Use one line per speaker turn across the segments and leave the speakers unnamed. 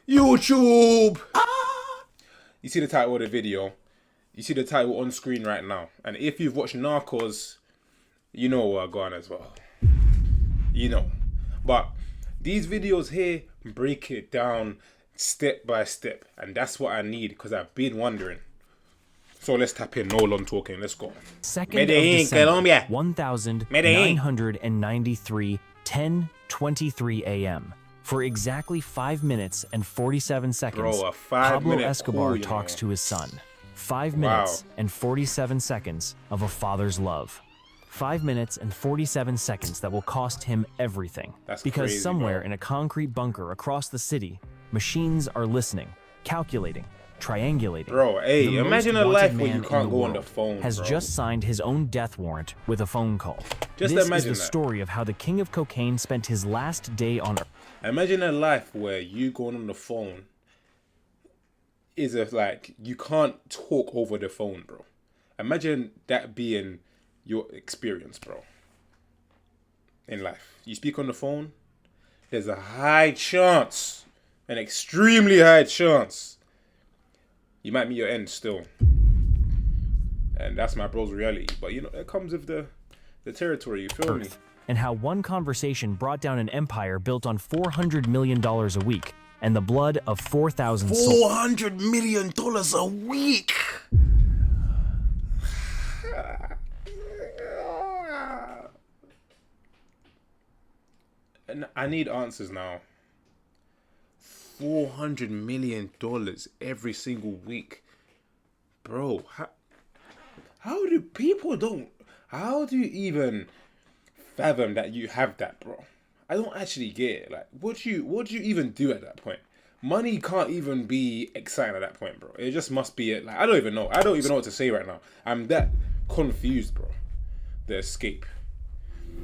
YouTube! You see the title of the video. You see the title on screen right now. And if you've watched Narcos, you know where I'm going as well. You know. But these videos here break it down step by step. And that's what I need because I've been wondering. So let's tap in. No long talking. Let's go.
Medellin, Colombia. 1993, 10:23 a.m. For exactly 5 minutes and 47 seconds,
Bro,
Pablo Escobar talks to his son. 5 minutes
Wow.
and 47 seconds of a father's love. 5 minutes and 47 seconds that will cost him everything.
That's
because
crazy,
somewhere
bro.
in a concrete bunker across the city, machines are listening, calculating, triangulating.
Bro, hey,
The
imagine
most
a
wanted
life where
man
you
in
can't
the
go on the
world
phone,
has
bro.
just signed his own death warrant with a phone call.
Just
this
imagine
is the
that.
story of how the king of cocaine spent his last day on Earth.
Imagine a life where you going on the phone is like you can't talk over the phone, bro. Imagine that being your experience, bro. In life, you speak on the phone. There's a high chance, an extremely high chance, you might meet your end still. And that's my bro's reality. But you know, it comes with the territory. You feel me?
And how one conversation brought down an empire built on $400 million a week and the blood of 4,000 souls.
$400 million a week. And I need answers now. $400 million every single week. Bro, how do people how do you even fathom that you have that, bro? I don't actually get it. Like, what do you even do at that point? Money can't even be exciting at that point, bro. It just must be it. Like, I don't even know. I don't even know what to say right now. I'm that confused, bro. The escape.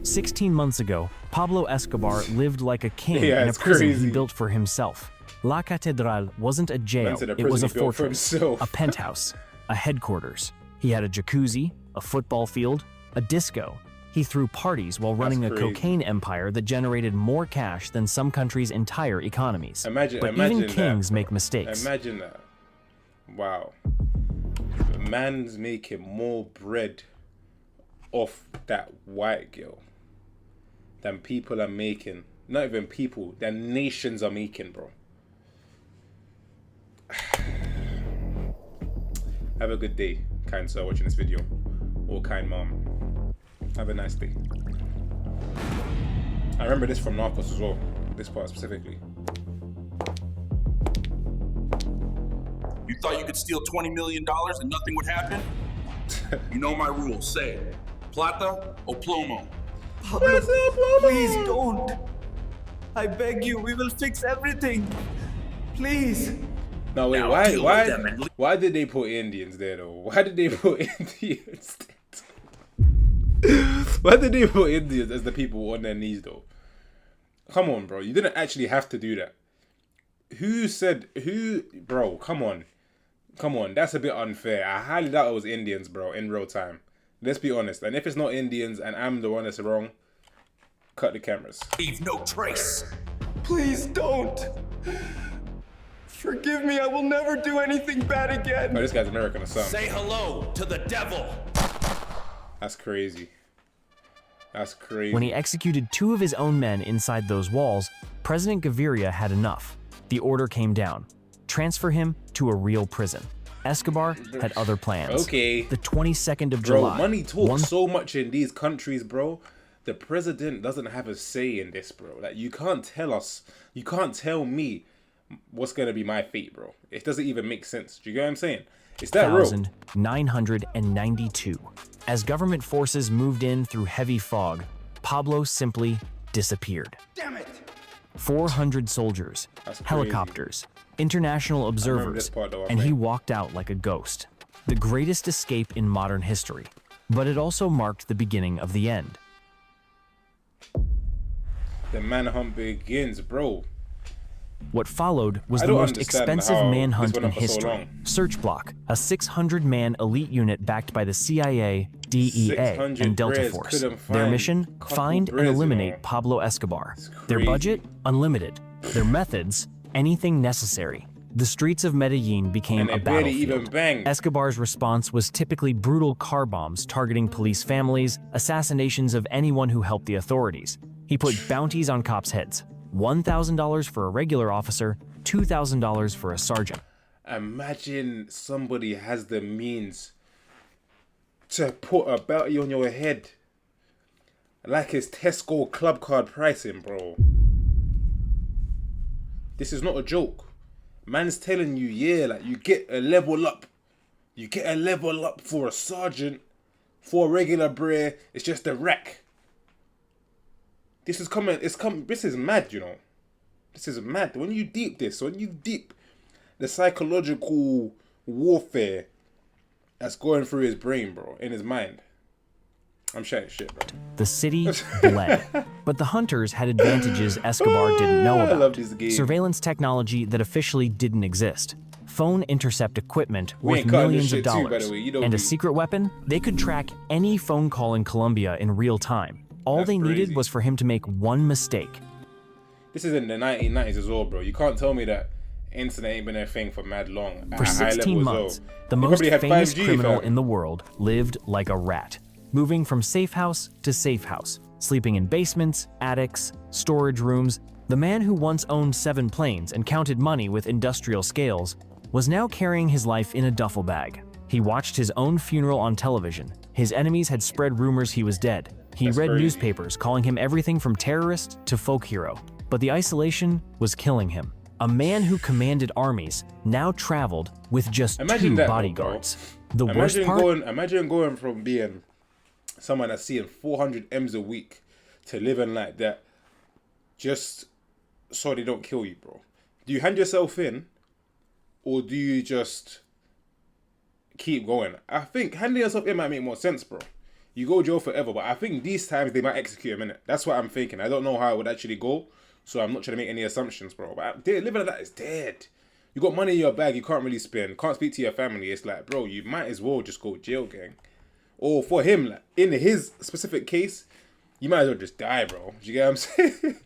16 months ago, Pablo Escobar lived like a king
Yeah,
in a
it's
prison
crazy.
he built for himself. La Catedral wasn't a jail,
Man said a
it was
prison
a
he built for
fortress,
himself.
a penthouse, a headquarters. He had a jacuzzi, a football field, a disco. He threw parties while running a
crazy.
cocaine empire that generated more cash than some countries' entire economies. But
Imagine
even
that.
kings make mistakes.
Imagine that. Wow. The man's making more bread off that white girl than people are making. Not even people, than nations are making, bro. Have a good day, kind sir, watching this video. Or kind mom. Have a nice day. I remember this from Narcos as well. This part specifically.
You thought you could steal $20 million and nothing would happen? You know my rules. Say, plata o plomo.
Pablo, please don't. I beg you, we will fix everything. Please.
No, wait,
Now deal with them and
why did they put Indians there though? Why did they put Indians there? Why did they put Indians as the people on their knees though? Come on, bro. You didn't actually have to do that. Bro, come on. Come on, that's a bit unfair. I highly doubt it was Indians, bro, in real time. Let's be honest. And if it's not Indians and I'm the one that's wrong, cut the cameras.
Leave no trace.
Please don't. Forgive me, I will never do anything bad
Oh,
again.
this guy's American or something.
Say hello to the devil.
That's crazy. That's crazy.
When he executed 2 of his own men inside those walls, President Gaviria had enough. The order came down. Transfer him to a real prison. Escobar had other plans.
Okay.
The 22nd of
Bro,
July.
money talks so much in these countries, bro. The president doesn't have a say in this, bro. Like, you can't tell me what's gonna be my fate, bro. It doesn't even make sense. Do you get what I'm saying? It's that real.
1992. As government forces moved in through heavy fog, Pablo simply disappeared.
Damn it.
400 soldiers,
That's crazy.
helicopters, international observers,
this part, though, I
and he
think.
walked out like a ghost. The greatest escape in modern history. But it also marked the beginning of the end.
The manhunt begins, bro.
What followed was
I
the
don't
most
understand
expensive
how
manhunt
this went
in
on for so
history.
long.
Search Block, a 600-man elite unit backed by the CIA, DEA,
600
and Delta
breads
Force.
couldn't
Their
find
mission?
couple
Find and
breads, you
eliminate
know.
Pablo Escobar.
It's
Their
crazy.
budget? Unlimited. Their methods? anything necessary. The streets of Medellin became
And
a
they barely even
battlefield.
banged.
Escobar's response was typically brutal car bombs targeting police families, assassinations of anyone who helped the authorities. He put bounties on cops' heads, $1,000 for a regular officer, $2,000 for a sergeant.
Imagine somebody has the means to put a bounty on your head. Like it's Tesco club card pricing, bro. This is not a joke. Man's telling you, yeah, like you get a level up. You get a level up for a sergeant. For a regular bray, it's just a rack. This is this is mad, you know. This is mad. When you deep the psychological warfare that's going through his brain, bro, in his mind. I'm chatting shit, bro.
The city bled. But the hunters had advantages Escobar didn't know
I
about.
love this game.
Surveillance technology that officially didn't exist. Phone intercept equipment
We
worth
ain't cutting
millions
this
of
shit too, by
dollars.
the way. You know
And a
me.
secret weapon? They could track any phone call in Colombia in real time. All
That's
they
crazy.
needed was for him to make one mistake.
This is in the 1990s as well, bro. You can't tell me that internet ain't been a thing for mad long.
For 16 months, the
You
most
probably had
famous
5G,
criminal
fam.
in the world lived like a rat, moving from safe house to safe house, sleeping in basements, attics, storage rooms. The man who once owned 7 planes and counted money with industrial scales was now carrying his life in a duffel bag. He watched his own funeral on television. His enemies had spread rumors he was dead. He
That's
read
crazy.
newspapers calling him everything from terrorist to folk hero. But the isolation was killing him. A man who commanded armies now traveled with just
Imagine
2
that,
bodyguards. The worst part?
Imagine going from being someone that's seeing 400 M's a week to living like that just so they don't kill you, bro. Do you hand yourself in or do you just keep going? I think handing yourself in might make more sense, bro. You go jail forever, but I think these times they might execute him, innit? That's what I'm thinking. I don't know how it would actually go, so I'm not trying to make any assumptions, bro. But living like that is dead. You got money in your bag, you can't really spend, can't speak to your family. It's like, bro, you might as well just go jail, gang. Or for him, like, in his specific case, you might as well just die, bro. Do you get what I'm saying?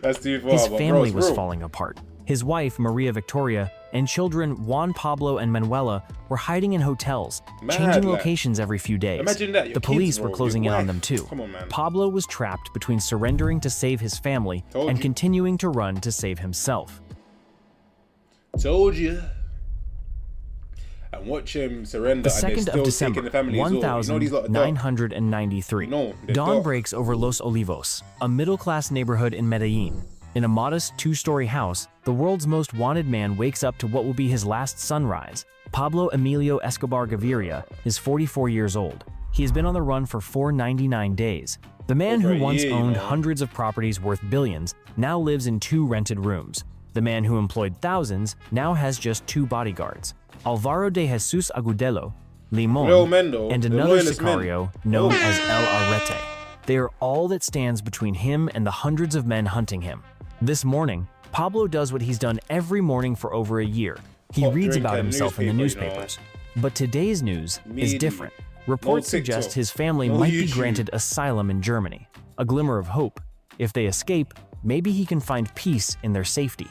That's too far.
His
but
family
bro,
was
it's real.
falling apart. His wife, Maria Victoria, and children Juan Pablo and Manuela were hiding in hotels,
Mad,
changing
like.
locations every few days.
Imagine that, your
The police
kids,
were
bro,
closing
your
in on
wife.
them too.
Come on, man.
Pablo was trapped between surrendering to save his family
Told
and
you.
continuing to run to save himself.
Told you. And watch him surrender
The
and
2nd
they're
of
still taking
December,
the family as well. You know these lot are dark.
1993.
No, they're
Dawn
dark.
breaks over Los Olivos, a middle-class neighborhood in Medellin. In a modest 2-story house, the world's most wanted man wakes up to what will be his last sunrise. Pablo Emilio Escobar Gaviria is 44 years old. He has been on the run for 499 days. The man
Over
who
a
once
year, you
owned
know.
hundreds of properties worth billions now lives in 2 rented rooms. The man who employed thousands now has just 2 bodyguards. Alvaro de Jesus Agudelo,
Real
Limon,
men, though.
and
The
another
loyalist men.
sicario known
Oh.
as El Arrete. They are all that stands between him and the hundreds of men hunting him. This morning, Pablo does what he's done every morning for over a year. He
Hot
reads
drink
about
and
himself in the
newspaper, you know.
newspapers. But today's news is
Media.
different. Reports
No
suggest
TikTok.
his family
No
might be
YouTube.
granted asylum in Germany. A glimmer of hope. If they escape, maybe he can find peace in their safety.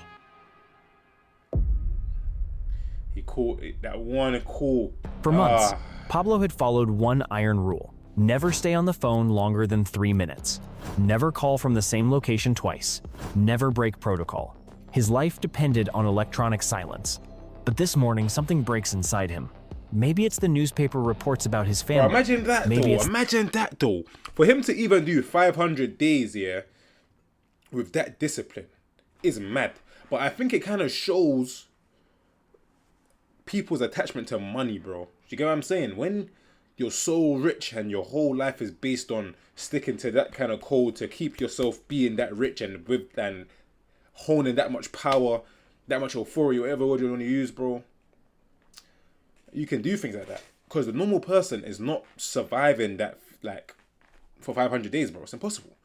He caught it, that one call.
For months, Pablo had followed one iron rule. Never stay on the phone longer than 3 minutes. Never call from the same location twice. Never break protocol. His life depended on electronic silence. But this morning, something breaks inside him. Maybe it's the newspaper reports about his
Bro,
family.
imagine that
Maybe
though.
it's
Imagine that though. For him to even do 500 days, yeah, with that discipline, is mad. But I think it kind of shows people's attachment to money, bro. You get what I'm saying? When you're so rich and your whole life is based on sticking to that kind of code to keep yourself being that rich and with and honing that much power, that much authority, whatever word you want to use, bro. You can do things like that because the normal person is not surviving that like for 500 days, bro. It's impossible.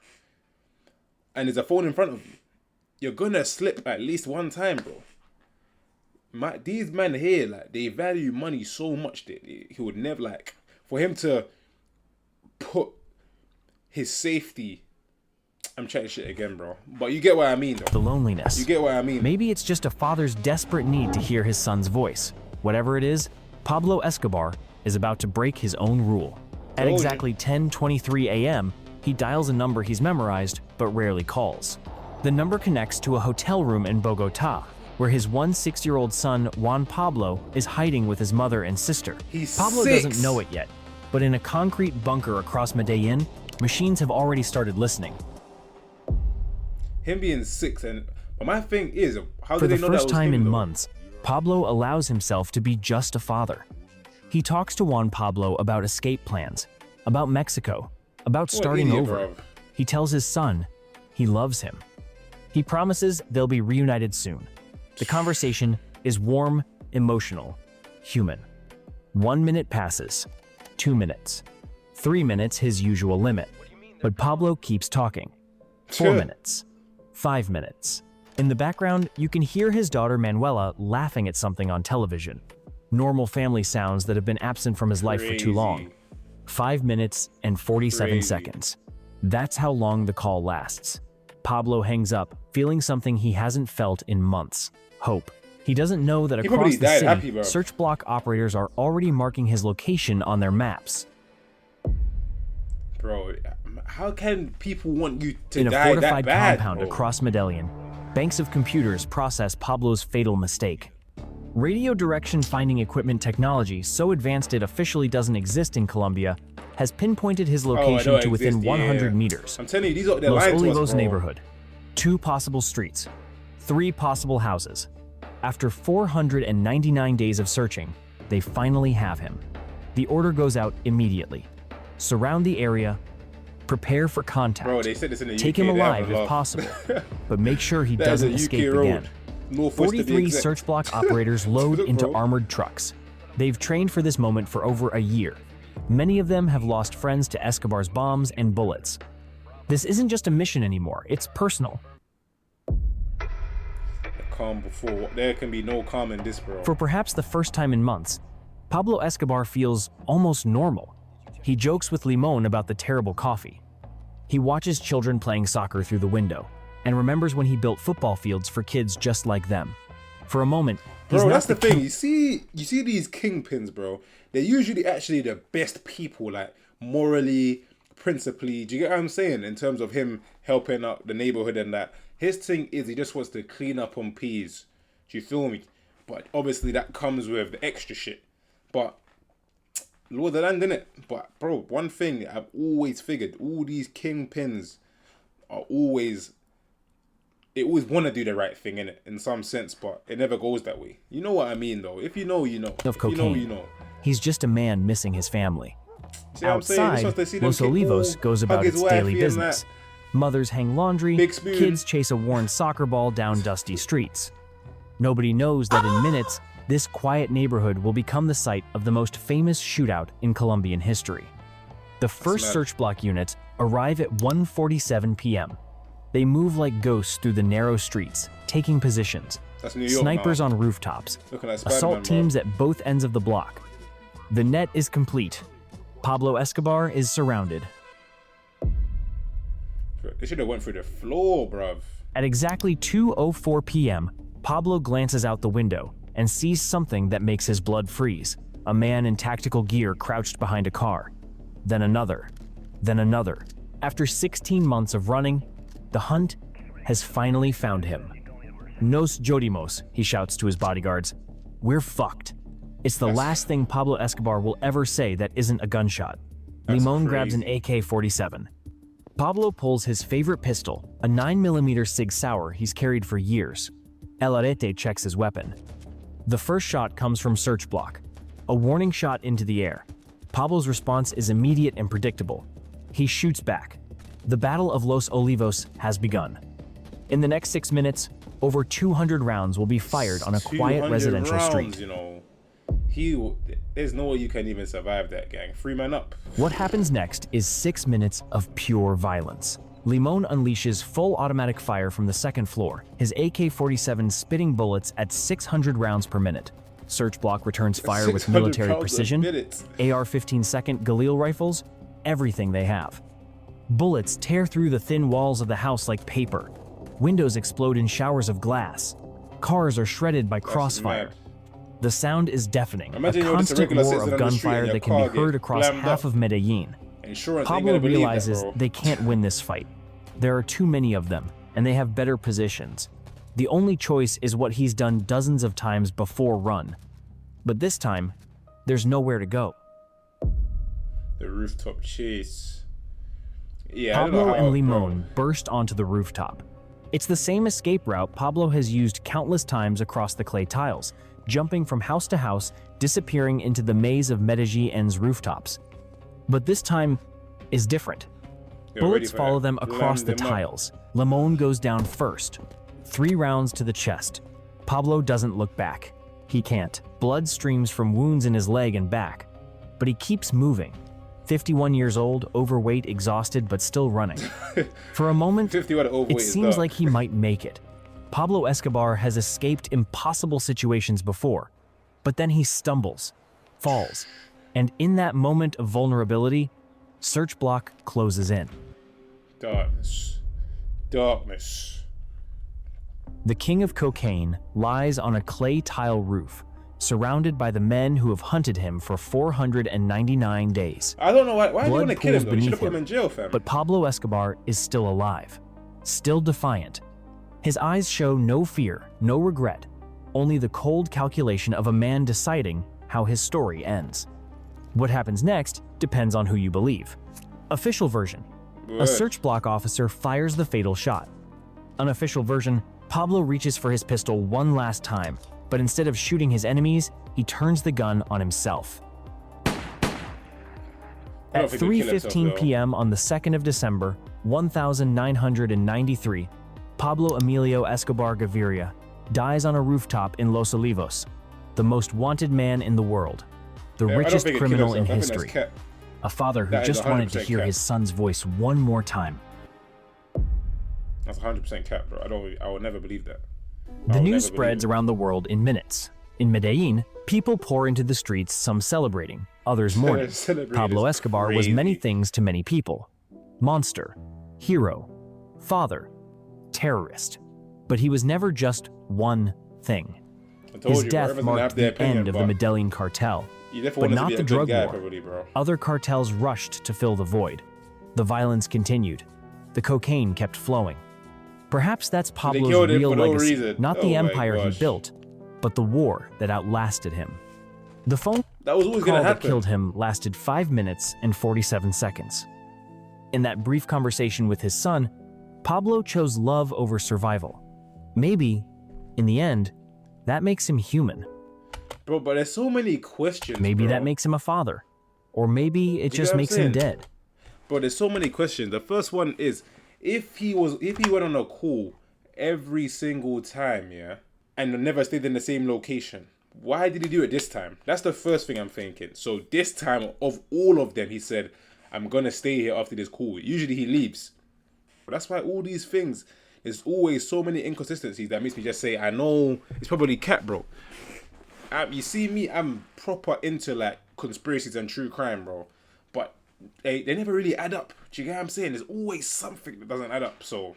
And there's a phone in front of you. You're gonna slip at least one time, bro. These men here, like, they value money so much that he would never, like, for him to put his safety I'm checking shit again, bro. But you get what I mean,
The
though.
loneliness.
You get what I mean.
Maybe it's just a father's desperate need to hear his son's voice. Whatever it is, Pablo Escobar is about to break his own rule. At
Told you.
exactly 10:23 a.m., he dials a number he's memorized but rarely calls. The number connects to a hotel room in Bogota, where his 6-year-old son, Juan Pablo, is hiding with his mother and sister.
He's
Pablo
6.
doesn't know it yet, but in a concrete bunker across Medellin, machines have already started listening.
Him being 6, but my thing is, how
For
did
the
they know that
first
was
time
him,
in
though?
months, Pablo allows himself to be just a father. He talks to Juan Pablo about escape plans, about Mexico, about starting
idiot,
over.
bruv.
He tells his son he loves him. He promises they'll be reunited soon. The conversation is warm, emotional, human. 1 minute passes, 2 minutes, 3 minutes, his usual limit. But Pablo keeps talking. 4 minutes, 5 minutes. In the background, you can hear his daughter Manuela laughing at something on television. Normal family sounds that have been absent from his life for too long.
Crazy.
5 minutes and 47
Crazy.
seconds. That's how long the call lasts. Pablo hangs up, feeling something he hasn't felt in months. Hope. He doesn't know that
He
across
probably
the
died
city,
happy, bro.
search block operators are already marking his location on their maps.
Bro, how can people want you to
In a
die
fortified
that bad,
compound
bro?
across Medellin, banks of computers process Pablo's fatal mistake. Radio direction finding equipment technology, so advanced it officially doesn't exist in Colombia, has pinpointed his
Oh, I
location
know it
to within
exists,
100
yeah.
meters.
I'm telling you, these are they're
Los
lying to
Olivos
us, bro.
neighborhood. 2 possible streets. 3 possible houses. After 499 days of searching, they finally have him. The order goes out immediately. Surround the area. Prepare for contact.
Bro, they said this in the
Take
UK,
him
they have
alive
a
if
law.
possible, but make sure he
That is a
doesn't
UK
escape
road.
again.
Northwest to be
43
exact.
search block operators load
Look,
into
bro.
armored trucks. They've trained for this moment for over a year. Many of them have lost friends to Escobar's bombs and bullets. This isn't just a mission anymore, it's personal.
Calm before. There can be no calm in this, bro.
For perhaps the first time in months, Pablo Escobar feels almost normal. He jokes with Limon about the terrible coffee. He watches children playing soccer through the window and remembers when he built football fields for kids just like them. For a moment, he's
Bro,
not
that's the thing.
king-
You see these kingpins, bro. They're usually actually the best people, like morally, principally. Do you get what I'm saying? In terms of him helping out the neighborhood and that. His thing is he just wants to clean up on peas. Do you feel me? But obviously that comes with the extra shit. But Lord of the land, innit? But bro, one thing I've always figured, all these kingpins are always want to do the right thing, innit? In some sense, but it never goes that way. You know what I mean, though. If you know, you know.
of
If you know,
cocaine.
you know.
He's just a man missing his family.
See what I'm saying? This
Outside,
wants to see them
Los
kid-
Olivos
oh,
goes
hug
about
his
its
wifey
daily
and
business.
that.
Mothers hang laundry,
Big spoon.
kids chase a worn soccer ball down dusty streets. Nobody knows that in minutes, this quiet neighborhood will become the site of the most famous shootout in Colombian history. The first
mad.
search block units arrive at 1:47 p.m. They move like ghosts through the narrow streets, taking positions.
That's New York
Snipers
now.
on rooftops,
Looking like Spider-Man,
assault
bro.
teams at both ends of the block. The net is complete. Pablo Escobar is surrounded.
They should have went through the floor, bruv.
At exactly 2:04 p.m., Pablo glances out the window and sees something that makes his blood freeze. A man in tactical gear crouched behind a car. Then another. Then another. After 16 months of running, the hunt has finally found him. Nos jodimos, he shouts to his bodyguards. We're fucked. It's the last thing Pablo Escobar will ever say that isn't a gunshot.
That's
Limon grabs an
crazy.
AK-47. Pablo pulls his favorite pistol, a 9mm Sig Sauer he's carried for years. El Arete checks his weapon. The first shot comes from search block, a warning shot into the air. Pablo's response is immediate and predictable. He shoots back. The Battle of Los Olivos has begun. In the next 6 minutes, over 200 rounds will be fired on a quiet
200
residential
rounds,
street.
You know, there's no way you can even survive that, gang. 3 men up.
What happens next is 6 minutes of pure violence. Limon unleashes full automatic fire from the second floor, his AK-47 spitting bullets at 600 rounds per minute. Search block returns fire with
600
military
rounds a
precision,
minute.
AR-15 second Galil rifles, everything they have. Bullets tear through the thin walls of the house like paper. Windows explode in showers of glass. Cars are shredded by crossfire.
mad.
The sound is deafening,
Imagine
a
you're just a
constant
regular
roar
citizen
of
on the street and
gunfire
your
that can be
car
heard
get
across
blammed
half
up.
of Medellin.
Insurance ain't
Pablo
gonna believe
realizes
that, bro.
they can't win this fight. There are too many of them, and they have better positions. The only choice is what he's done dozens of times before: run. But this time, there's nowhere to go.
The rooftop chase. Yeah, I don't know
Pablo
how,
and
bro.
Limon burst onto the rooftop. It's the same escape route Pablo has used countless times across the clay tiles, jumping from house to house, disappearing into the maze of Medellin's rooftops. But this time is different.
You're ready
Bullets
for
follow
that.
them across the
Lam them up.
tiles. Limon goes down first. 3 rounds to the chest. Pablo doesn't look back. He can't. Blood streams from wounds in his leg and back. But he keeps moving. 51 years old, overweight, exhausted, but still running. For a moment,
51 overweight
it
is
seems
dark.
like he might make it. Pablo Escobar has escaped impossible situations before, but then he stumbles, falls, and in that moment of vulnerability, search block closes in.
Darkness. Darkness.
The king of cocaine lies on a clay tile roof, surrounded by the men who have hunted him for 499 days.
I don't know why do you
Blood
want to kill him
pools
though? You should have
beneath
put him
him.
in jail, fam.
But Pablo Escobar is still alive, still defiant. His eyes show no fear, no regret, only the cold calculation of a man deciding how his story ends. What happens next depends on who you believe. Official version: a
Word.
search block officer fires the fatal shot. Unofficial version: Pablo reaches for his pistol one last time, but instead of shooting his enemies, he turns the gun on himself.
I don't
At
think he'll kill himself,
3:15
though.
p.m. on the 2nd of December, 1993, Pablo Emilio Escobar Gaviria dies on a rooftop in Los Olivos, the most wanted man in the world, the
Yeah, I don't
richest
think he'll kill
criminal in
himself. I think that's
history,
cap.
a father who
That is
just wanted to
100%
hear
cap.
his son's voice one more time.
That's 100% cap, bro. I would never believe that.
The
would
news
never
spreads
believe it.
around the world in minutes. In Medellin, people pour into the streets, some celebrating, others mourning.
Celebrating
Pablo
is
Escobar was many
crazy.
things to many people: monster, hero, father, terrorist. But he was never just one thing.
I told
His
you, bro,
death
everyone's gonna have
marked
their
the end
opinion,
of the
but
Medellin cartel.
you
But
definitely want
not
to be
the
a
drug
good guy,
war.
probably, bro.
Other cartels rushed to fill the void. The violence continued. The cocaine kept flowing. Perhaps that's Pablo's
killed him
real
for no
legacy,
reason.
not
Oh
the
my
empire he
gosh.
built, but the war that outlasted him. The phone
That was always
call
gonna
that
happen.
killed him lasted 5 minutes and 47 seconds. In that brief conversation with his son, Pablo chose love over survival. Maybe, in the end, that makes him human.
Bro, but there's so many questions.
Maybe
bro.
that makes him a father. Or maybe it
You get
just
what I'm
makes him
saying?
dead.
Bro, there's so many questions. The first one is, if he went on a call every single time, yeah, and never stayed in the same location, why did he do it this time? That's the first thing I'm thinking. So this time, of all of them, he said, I'm gonna stay here after this call. Usually he leaves. But that's why all these things, there's always so many inconsistencies that makes me just say, I know it's probably cat, bro. You see me, I'm proper into like conspiracies and true crime, bro. But they never really add up. Do you get what I'm saying? There's always something that doesn't add up. So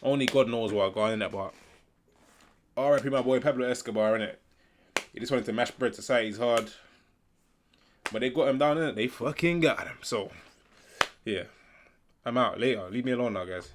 only God knows what I've gone in that. But R.I.P. my boy Pablo Escobar, innit? He just wanted to mash bread. Society's hard. But they got him down, innit? They fucking got him. So yeah, I'm out. Later. Leave me alone now, guys.